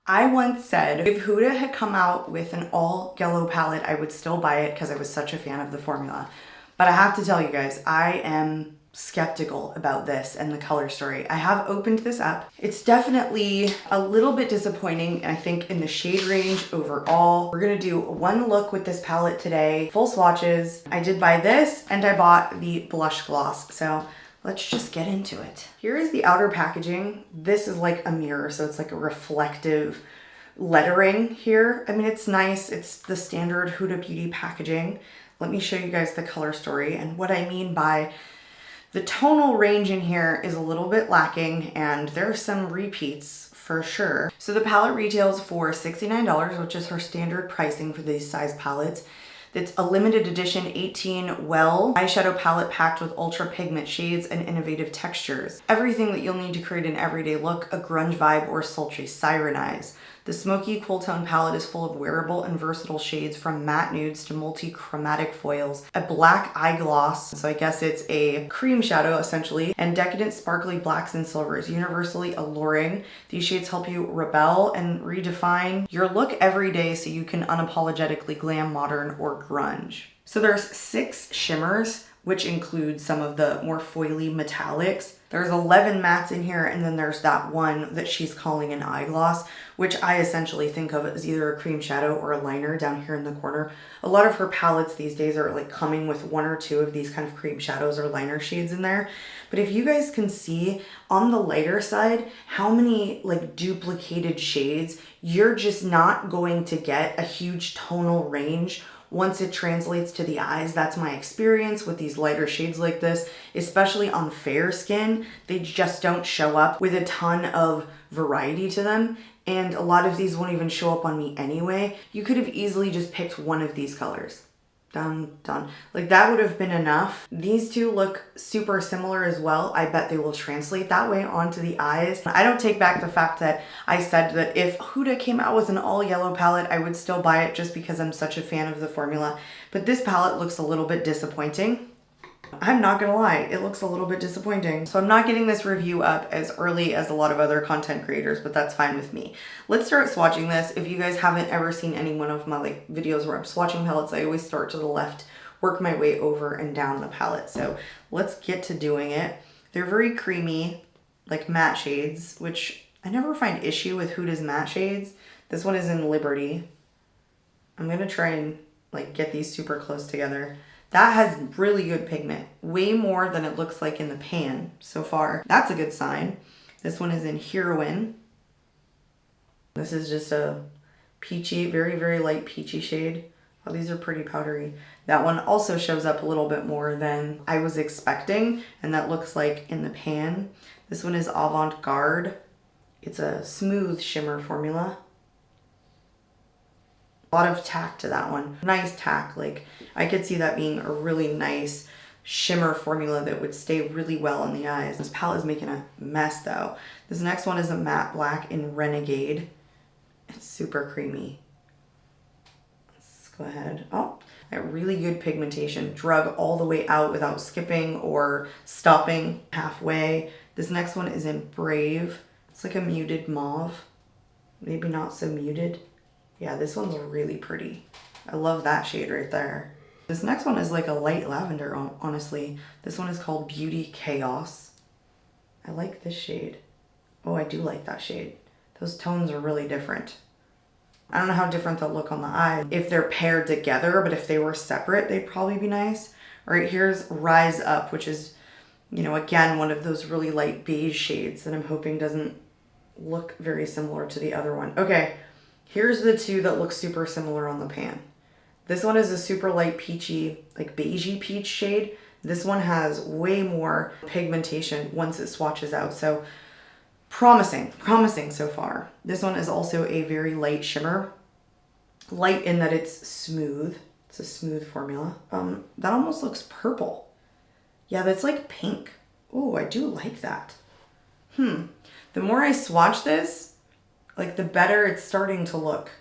I once said if Huda had come out with an all yellow palette, I would still buy it because I was such a fan of the formula. But I have to tell you guys, I am skeptical about this and the color story. I have opened this up. It's definitely a little bit disappointing, I think, in the shade range overall. We're gonna do one look with this palette today, full swatches. I did buy this and I bought the blush gloss. So let's just get into it. Here is the outer packaging. This is like a mirror, so it's like a reflective lettering here. I mean, it's nice. It's the standard Huda Beauty packaging. Let me show you guys the color story. And what I mean by the tonal range in here is a little bit lacking, and there's some repeats for sure. So the palette retails for $69, which is her standard pricing for these size palettes. It's a limited edition 18 well eyeshadow palette packed with ultra pigment shades and innovative textures. Everything that you'll need to create an everyday look, a grunge vibe, or sultry siren eyes. The smoky cool tone palette is full of wearable and versatile shades from matte nudes to multi-chromatic foils, a black eye gloss, so I guess it's a cream shadow essentially, and decadent sparkly blacks and silvers, universally alluring. These shades help you rebel and redefine your look every day so you can unapologetically glam, modern, or grunge. So there's 6 shimmers, which include some of the more foily metallics. There's 11 mattes in here, and then there's that one that she's calling an eye gloss, which I essentially think of as either a cream shadow or a liner down here in the corner. A lot of her palettes these days are like coming with 1 or 2 of these kind of cream shadows or liner shades in there. But if you guys can see on the lighter side how many like duplicated shades, you're just not going to get a huge tonal range once it translates to the eyes. That's my experience with these lighter shades like this, especially on fair skin. They just don't show up with a ton of variety to them. And a lot of these won't even show up on me anyway. You could have easily just picked one of these colors. Done. Like that would have been enough. These two look super similar as well. I bet they will translate that way onto the eyes. I don't take back the fact that I said that if Huda came out with an all yellow palette, I would still buy it just because I'm such a fan of the formula. But this palette looks a little bit disappointing. I'm not gonna lie, it looks a little bit disappointing. So I'm not getting this review up as early as a lot of other content creators, but that's fine with me. Let's start swatching this. If you guys haven't ever seen any one of my like videos where I'm swatching palettes, I always start to the left, work my way over and down the palette. So let's get to doing it. They're very creamy, like matte shades, which I never find issue with Huda's matte shades. This one is in Liberty. I'm gonna try and like get these super close together. That has really good pigment, way more than it looks like in the pan so far. That's a good sign. This one is in Heroine. This is just a peachy, very, very light peachy shade. Oh, these are pretty powdery. That one also shows up a little bit more than I was expecting, and that looks like in the pan. This one is Avant Garde. It's a smooth shimmer formula. A lot of tack to that one. Nice tack. Like I could see that being a really nice shimmer formula that would stay really well on the eyes. This palette is making a mess though. This next one is a matte black in Renegade. It's super creamy. Let's go ahead. Oh, that really good pigmentation. Drug all the way out without skipping or stopping halfway. This next one is in Brave. It's like a muted mauve. Maybe not so muted. Yeah, this one's really pretty. I love that shade right there. This next one is like a light lavender, honestly. This one is called Beauty Chaos. I like this shade. Oh, I do like that shade. Those tones are really different. I don't know how different they'll look on the eye if they're paired together, but if they were separate, they'd probably be nice. All right, here's Rise Up, which is, you know, again, one of those really light beige shades that I'm hoping doesn't look very similar to the other one. Okay. Here's the two that look super similar on the pan. This one is a super light peachy, like beigey peach shade. This one has way more pigmentation once it swatches out. So promising so far. This one is also a very light shimmer. Light in that it's smooth. It's a smooth formula. That almost looks purple. Yeah, that's like pink. Oh, I do like that. The more I swatch this, like the better it's starting to look.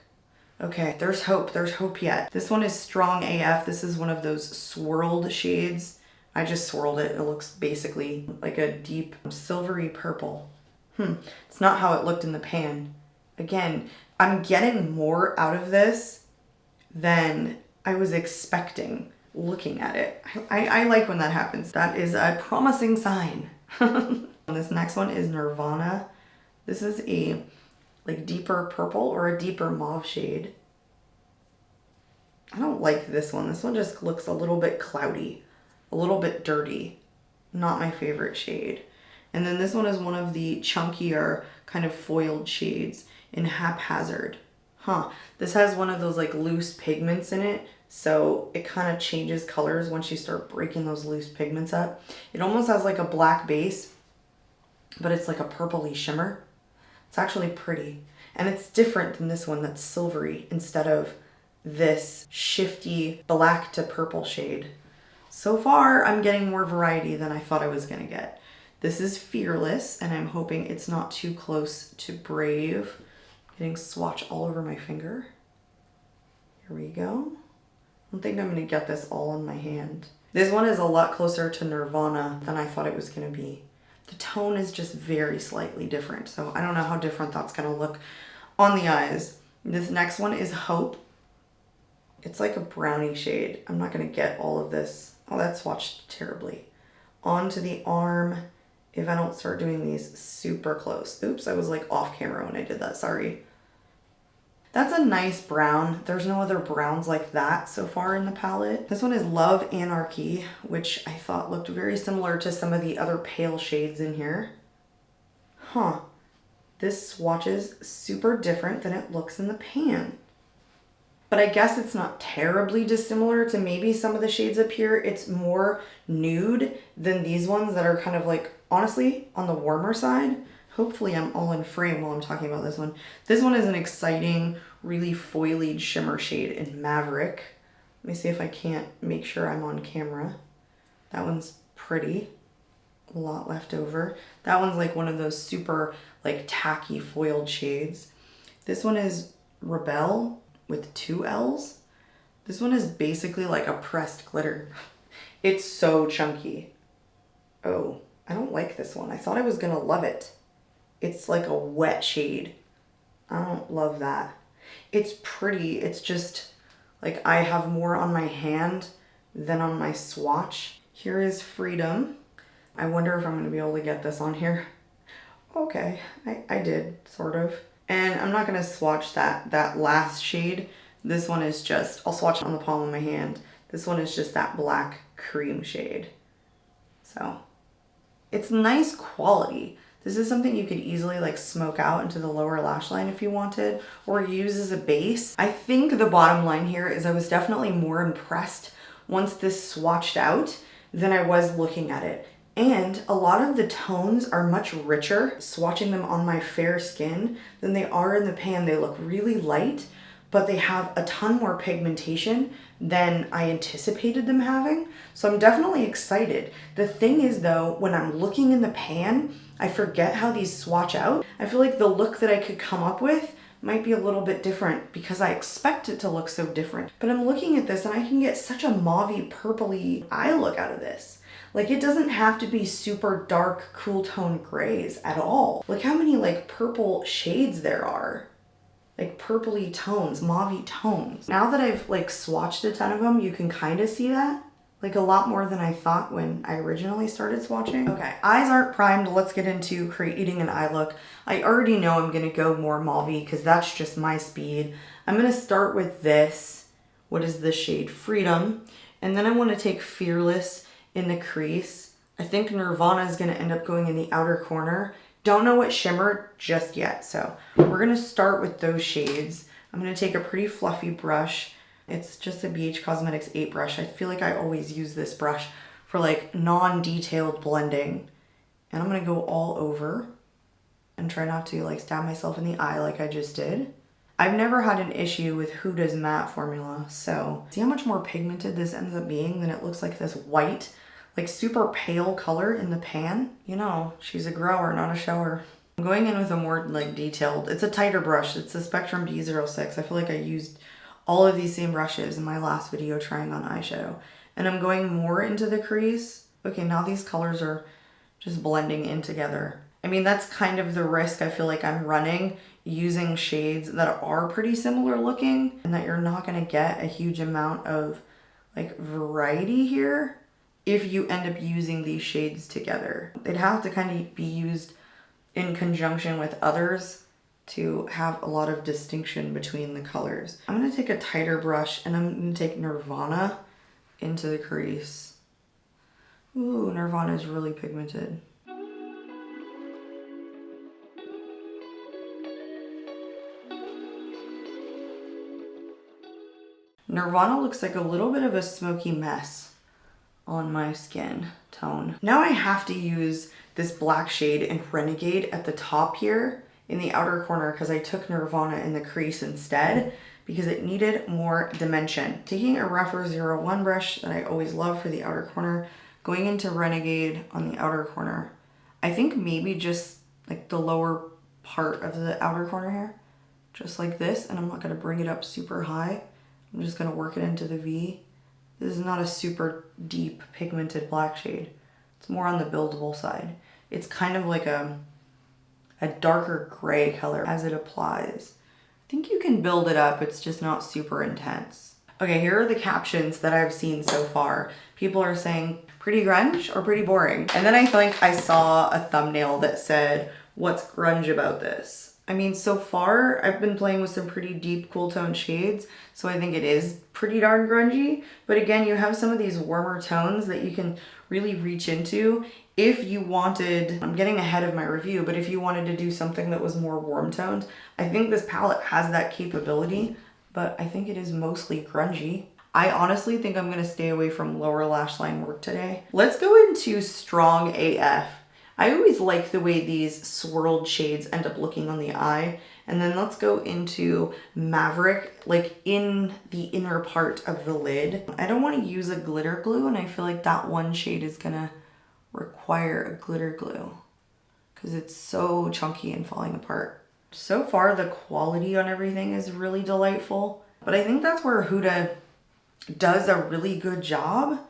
Okay, there's hope yet. This one is Strong AF. This is one of those swirled shades. I just swirled it. It looks basically like a deep silvery purple. It's not how it looked in the pan. Again, I'm getting more out of this than I was expecting looking at it. I like when that happens. That is a promising sign. This next one is Nirvana. This is a like deeper purple or a deeper mauve shade. I don't like this one. This one just looks a little bit cloudy, a little bit dirty. Not my favorite shade. And then this one is one of the chunkier kind of foiled shades in Haphazard. This has one of those like loose pigments in it, so it kind of changes colors once you start breaking those loose pigments up. It almost has like a black base, but it's like a purpley shimmer. It's actually pretty. And it's different than this one that's silvery instead of this shifty black to purple shade. So far, I'm getting more variety than I thought I was gonna get. This is Fearless, and I'm hoping it's not too close to Brave. Getting swatch all over my finger. Here we go. I don't think I'm gonna get this all on my hand. This one is a lot closer to Nirvana than I thought it was gonna be. The tone is just very slightly different, so I don't know how different that's gonna look on the eyes. This next one is Hope. It's like a brownie shade. I'm not gonna get all of this. Oh, that swatched terribly. Onto the arm. If I don't start doing these super close. Oops, I was like off camera when I did that, sorry. That's a nice brown. There's no other browns like that so far in the palette. This one is Love Anarchy, which I thought looked very similar to some of the other pale shades in here. This swatches super different than it looks in the pan. But I guess it's not terribly dissimilar to maybe some of the shades up here. It's more nude than these ones that are kind of like, honestly, on the warmer side. Hopefully I'm all in frame while I'm talking about this one. This one is an exciting, really foiled shimmer shade in Maverick. Let me see if I can't make sure I'm on camera. That one's pretty. A lot left over. That one's like one of those super like tacky foiled shades. This one is Rebel with 2 L's. This one is basically like a pressed glitter. It's so chunky. Oh, I don't like this one. I thought I was gonna love it. It's like a wet shade. I don't love that. It's pretty. It's just like I have more on my hand than on my swatch. Here is Freedom. I wonder if I'm going to be able to get this on here. Okay, I did, sort of. And I'm not going to swatch that last shade. This one is just, I'll swatch it on the palm of my hand. This one is just that black cream shade. So, it's nice quality. This is something you could easily like smoke out into the lower lash line if you wanted, or use as a base. I think the bottom line here is I was definitely more impressed once this swatched out than I was looking at it. And a lot of the tones are much richer swatching them on my fair skin than they are in the pan. They look really light, but they have a ton more pigmentation than I anticipated them having. So I'm definitely excited. The thing is though, when I'm looking in the pan, I forget how these swatch out. I feel like the look that I could come up with might be a little bit different because I expect it to look so different. But I'm looking at this and I can get such a mauvey purpley eye look out of this. Like it doesn't have to be super dark, cool tone grays at all. Look how many like purple shades there are. Like purpley tones, mauvey tones. Now that I've like swatched a ton of them, you can kind of see that. Like a lot more than I thought when I originally started swatching. Okay, eyes aren't primed. Let's get into creating an eye look. I already know I'm gonna go more mauvey because that's just my speed. I'm gonna start with this. What is the shade? Freedom. And then I wanna take Fearless in the crease. I think Nirvana is gonna end up going in the outer corner. Don't know what shimmer just yet, so we're gonna start with those shades. I'm gonna take a pretty fluffy brush. It's just a BH Cosmetics 8 brush. I feel like I always use this brush for like non-detailed blending. And I'm gonna go all over and try not to like stab myself in the eye like I just did. I've never had an issue with Huda's matte formula, so see how much more pigmented this ends up being than it looks like this white, like super pale color in the pan. You know, she's a grower, not a shower. I'm going in with a more like detailed, it's a tighter brush. It's the Spectrum B06. I feel like I used all of these same brushes in my last video trying on eyeshadow. And I'm going more into the crease. Okay, now these colors are just blending in together. I mean, that's kind of the risk I feel like I'm running using shades that are pretty similar looking and that you're not going to get a huge amount of like variety here if you end up using these shades together. They'd have to kind of be used in conjunction with others to have a lot of distinction between the colors. I'm going to take a tighter brush and I'm going to take Nirvana into the crease. Ooh, Nirvana is really pigmented. Nirvana looks like a little bit of a smoky mess on my skin tone. Now I have to use this black shade in Renegade at the top here in the outer corner because I took Nirvana in the crease instead because it needed more dimension. Taking a rougher 01 brush that I always love for the outer corner, going into Renegade on the outer corner. I think maybe just like the lower part of the outer corner here, just like this, and I'm not gonna bring it up super high. I'm just gonna work it into the V. This is not a super deep pigmented black shade. It's more on the buildable side. It's kind of like a darker gray color as it applies. I think you can build it up, it's just not super intense. Okay, here are the captions that I've seen so far. People are saying, pretty grunge or pretty boring? And then I think I saw a thumbnail that said, what's grunge about this? I mean, so far I've been playing with some pretty deep cool tone shades, so I think it is pretty darn grungy. But again, you have some of these warmer tones that you can really reach into if you wanted. I'm getting ahead of my review, but if you wanted to do something that was more warm toned, I think this palette has that capability, but I think it is mostly grungy. I honestly think I'm gonna stay away from lower lash line work today. Let's go into Strong AF. I always like the way these swirled shades end up looking on the eye. And then let's go into Maverick, like in the inner part of the lid. I don't want to use a glitter glue, and I feel like that one shade is gonna require a glitter glue because it's so chunky and falling apart. So far, the quality on everything is really delightful, but I think that's where Huda does a really good job,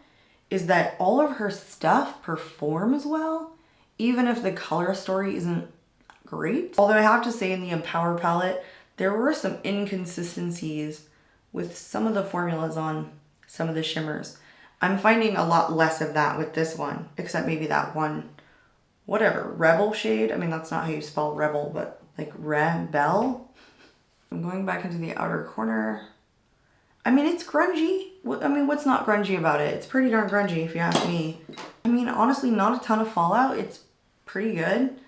is that all of her stuff performs well, even if the color story isn't great. Although I have to say in the Empower palette, there were some inconsistencies with some of the formulas on some of the shimmers. I'm finding a lot less of that with this one, except maybe that one, whatever, Rebel shade. I mean, that's not how you spell rebel, but like Rebel. I'm going back into the outer corner. I mean, it's grungy. I mean, what's not grungy about it? It's pretty darn grungy if you ask me. I mean, honestly, not a ton of fallout. It's pretty good.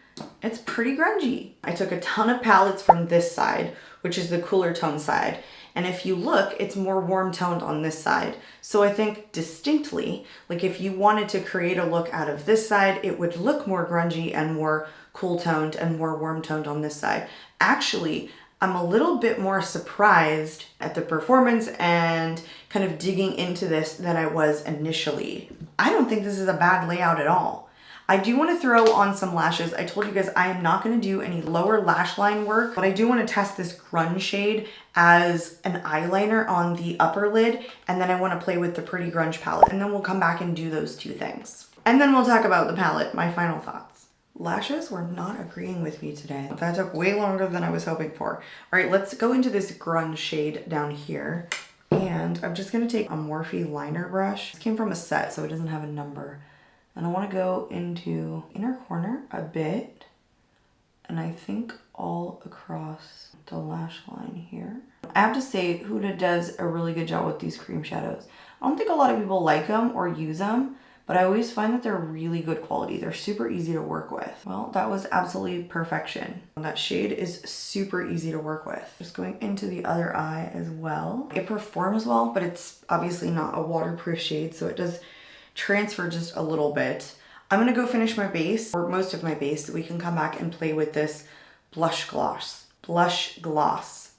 It's pretty grungy. I took a ton of palettes from this side, which is the cooler tone side. And if you look, it's more warm toned on this side. So I think distinctly, like if you wanted to create a look out of this side, it would look more grungy and more cool toned and more warm toned on this side. Actually, I'm a little bit more surprised at the performance and kind of digging into this than I was initially. I don't think this is a bad layout at all. I do want to throw on some lashes. I told you guys I am not going to do any lower lash line work, but I do want to test this grunge shade as an eyeliner on the upper lid, and then I want to play with the Pretty Grunge palette, and then we'll come back and do those two things. And then we'll talk about the palette, my final thoughts. Lashes were not agreeing with me today. That took way longer than I was hoping for. All right, let's go into this grunge shade down here. And I'm just gonna take a Morphe liner brush. This came from a set, so it doesn't have a number. And I wanna go into inner corner a bit. And I think all across the lash line here. I have to say, Huda does a really good job with these cream shadows. I don't think a lot of people like them or use them, but I always find that they're really good quality. They're super easy to work with. Well, that was absolutely perfection. That shade is super easy to work with. Just going into the other eye as well. It performs well, but it's obviously not a waterproof shade, so it does transfer just a little bit. I'm gonna go finish my base, or most of my base, so we can come back and play with this blush gloss. Blush gloss.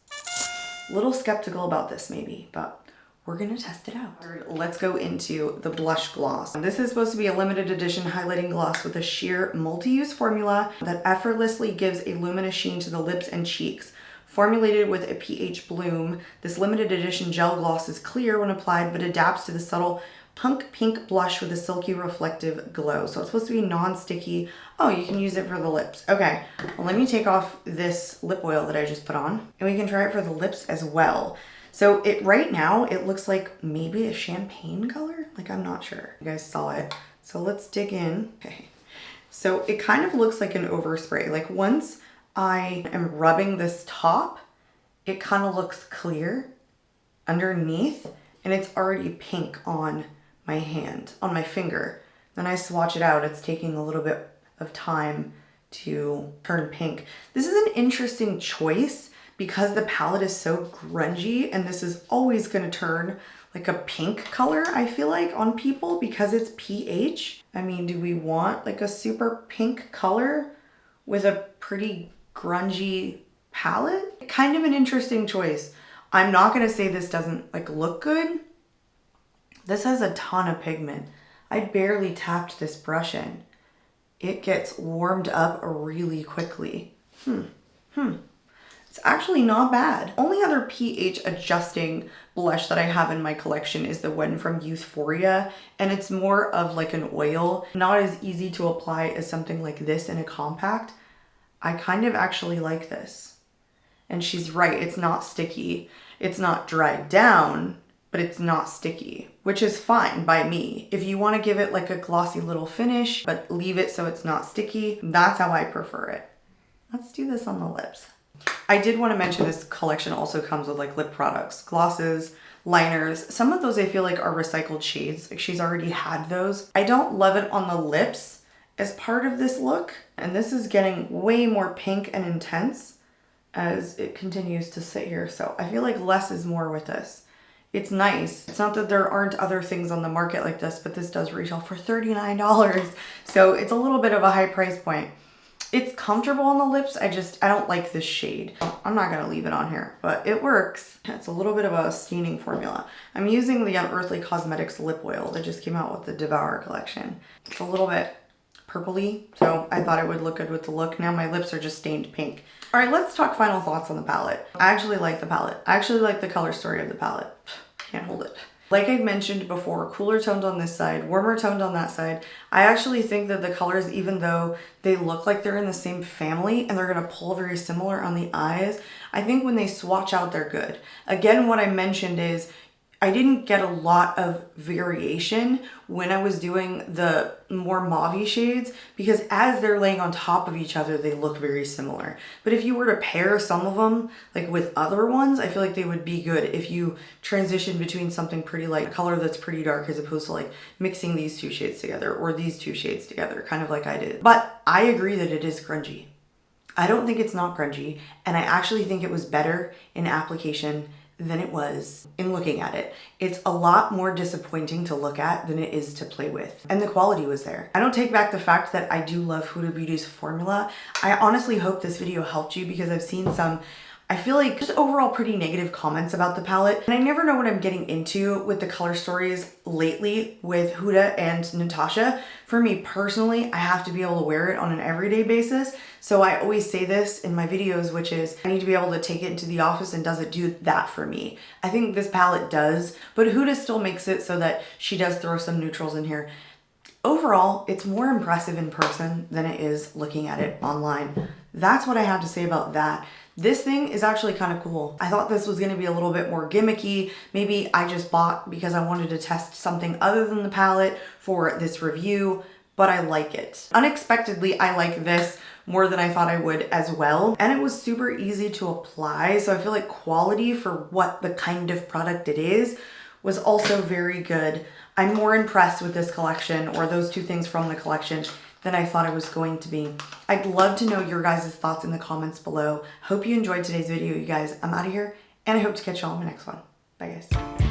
A little skeptical about this maybe, but we're gonna test it out. Let's go into the blush gloss. This is supposed to be a limited edition highlighting gloss with a sheer multi-use formula that effortlessly gives a luminous sheen to the lips and cheeks. Formulated with a pH bloom, this limited edition gel gloss is clear when applied, but adapts to the subtle pink blush with a silky reflective glow. So it's supposed to be non-sticky. Oh, you can use it for the lips. Okay, well, let me take off this lip oil that I just put on, and we can try it for the lips as well. So right now, it looks like maybe a champagne color. Like, I'm not sure. You guys saw it. So let's dig in. Okay. So it kind of looks like an overspray. Like once I am rubbing this top, it kind of looks clear underneath, and it's already pink on my hand, on my finger. Then I swatch it out. It's taking a little bit of time to turn pink. This is an interesting choice because the palette is so grungy, and this is always going to turn like a pink color, I feel like, on people because it's pH. I mean, do we want like a super pink color with a pretty grungy palette? Kind of an interesting choice. I'm not going to say this doesn't like look good. This has a ton of pigment. I barely tapped this brush in. It gets warmed up really quickly. It's actually not bad. Only other pH adjusting blush that I have in my collection is the one from Euphoria, and it's more of like an oil, not as easy to apply as something like this in a compact. I kind of actually like this. And she's right, it's not sticky. It's not dried down, but it's not sticky, which is fine by me. If you want to give it like a glossy little finish, but leave it so it's not sticky, that's how I prefer it. Let's do this on the lips. I did want to mention this collection also comes with like lip products, glosses, liners. Some of those I feel like are recycled shades. Like she's already had those. I don't love it on the lips as part of this look. And this is getting way more pink and intense as it continues to sit here. So I feel like less is more with this. It's nice. It's not that there aren't other things on the market like this, but this does retail for $39. So it's a little bit of a high price point. It's comfortable on the lips. I don't like this shade. I'm not gonna leave it on here, but it works. It's a little bit of a staining formula. I'm using the Unearthly Cosmetics lip oil that just came out with the Devour collection. It's a little bit purpley, so I thought it would look good with the look. Now my lips are just stained pink. All right, let's talk final thoughts on the palette. I actually like the palette. I actually like the color story of the palette. Can't hold it. Like I mentioned before, cooler toned on this side, warmer toned on that side. I actually think that the colors, even though they look like they're in the same family and they're gonna pull very similar on the eyes, I think when they swatch out, they're good. Again, what I mentioned is I didn't get a lot of variation when I was doing the more mauve shades because as they're laying on top of each other, they look very similar. But if you were to pair some of them like with other ones, I feel like they would be good if you transition between something pretty light, a color that's pretty dark, as opposed to like mixing these two shades together or these two shades together, kind of like I did. But I agree that it is grungy. I don't think it's not grungy, and I actually think it was better in application than it was in looking at it. It's a lot more disappointing to look at than it is to play with. And the quality was there. I don't take back the fact that I do love Huda Beauty's formula. I honestly hope this video helped you because I've seen some, I feel like just overall pretty negative comments about the palette. And I never know what I'm getting into with the color stories lately with Huda and Natasha. For me personally, I have to be able to wear it on an everyday basis. So I always say this in my videos, which is I need to be able to take it into the office, and does it do that for me? I think this palette does, but Huda still makes it so that she does throw some neutrals in here. Overall, it's more impressive in person than it is looking at it online. That's what I have to say about that. This thing is actually kind of cool. I thought this was going to be a little bit more gimmicky. Maybe I just bought because I wanted to test something other than the palette for this review, but I like it. Unexpectedly, I like this more than I thought I would as well. And it was super easy to apply. So I feel like quality for what the kind of product it is was also very good. I'm more impressed with this collection, or those two things from the collection, than I thought it was going to be. I'd love to know your guys' thoughts in the comments below. Hope you enjoyed today's video, you guys. I'm out of here, and I hope to catch you all in my next one. Bye, guys.